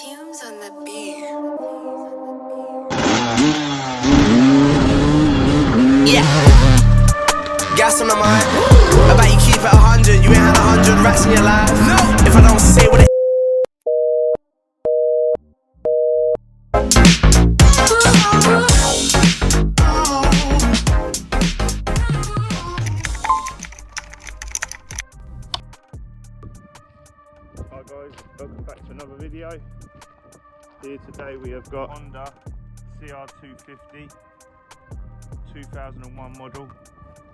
Fumes on the beat. Yeah. Gas on the mind. I bet you keep it 100. You ain't had 100 rats in your life. No. If I don't say what it. Hi guys, welcome back to another video. Here today we have got Honda CR250 2001 model.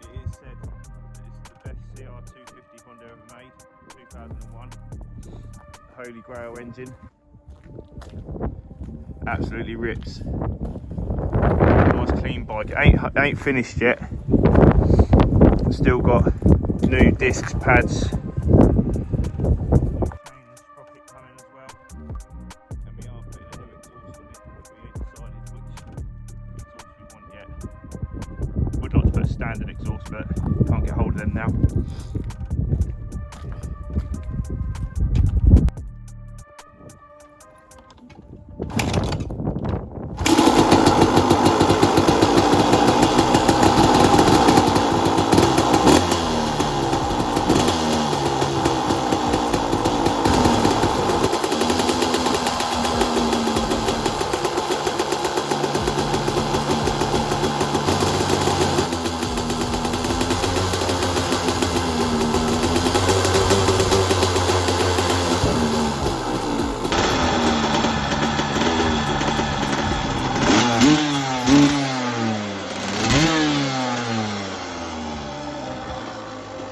It is said that it's the best CR250 Honda ever made, 2001. Holy Grail engine. Absolutely rips. Nice clean bike. Ain't finished yet. Still got new discs, pads. Standard exhaust, but can't get hold of them now.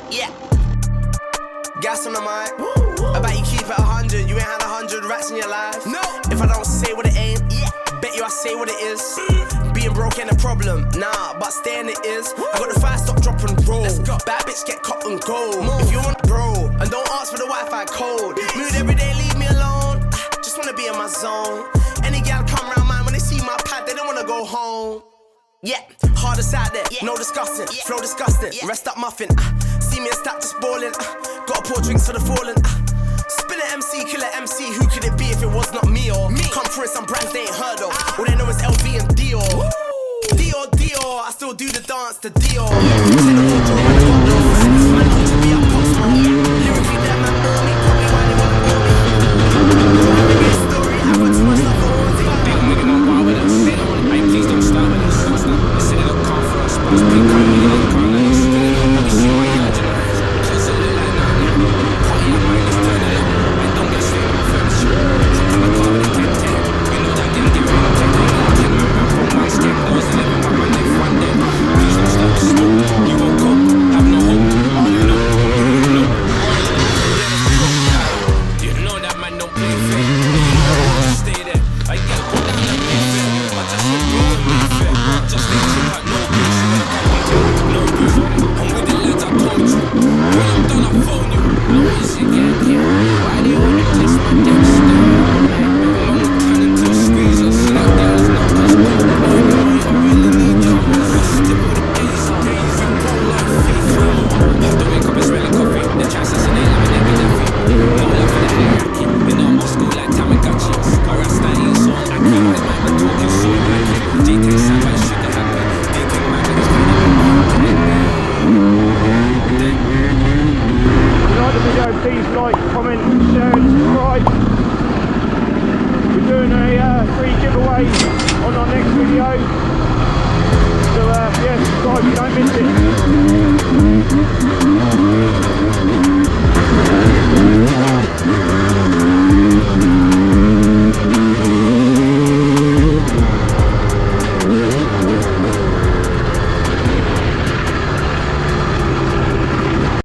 Yeah. Gas on the mind. I bet you keep it 100. You ain't had 100 rats in your life. No. If I don't say what it ain't, bet you I say what it is. Being broke ain't a problem, nah, but staying it is. I got the fire, stop, drop and roll. Let's go. Bad bitch get cut and go. If you want, bro, and don't ask for the Wi-Fi code. Mood every day, leave me alone. Just wanna be in my zone. Any gal come round mine when they see my pad, they don't wanna go home. Yeah, hardest out there, no discussing, flow disgusting, rest up muffin. See me a stack just balling, gotta pour drinks for the fallen. Spin an MC, kill an MC, who could it be if it was not me or me? Come through in some brands they ain't heard of, all they know is LV and Dior. Dior, Dior, I still do the dance to Dior. Lyrically, that man know me, probably why they wanna know me. Story, I got too much stuff for Rosie. They don't make it no wild with us, they don't wanna make, please don't start with us. They said it don't come for us, but it's big crime, we don't come with us. They don't let me see my yard, cause it look like nothing. Party up, man, let's turn it up, and don't get straight on my furniture. Hop on the car with a cant, you know that didn't give it up. Take it on 10, man, man, hold my skin. Those 11, but my neck front dead. Please don't start to slow, you won't go, have no hope. All you know, you know that man don't play fair. Stay there, I get put down that play fair. I just look bro and me fair. Just think you got no bitch, no good. I'm with the lads I told you. When I'm done I phone you. No one's again here. Why they only test my dick still? I'm turning to a squeezer. See that girl's not as good. I really need you. Still with the days. You grow like faith. Don't wake up and smell like coffee. The chances in it, I'm negative. No love for the hierarchy. You know I'm old school like Tamagotchi. I rest that in so I can't write my talking so like DK sound like shit that happened. DK man is kind If you like the video, please like, comment, share and subscribe. We're doing a free giveaway on our next video. So yeah, subscribe if you don't miss it.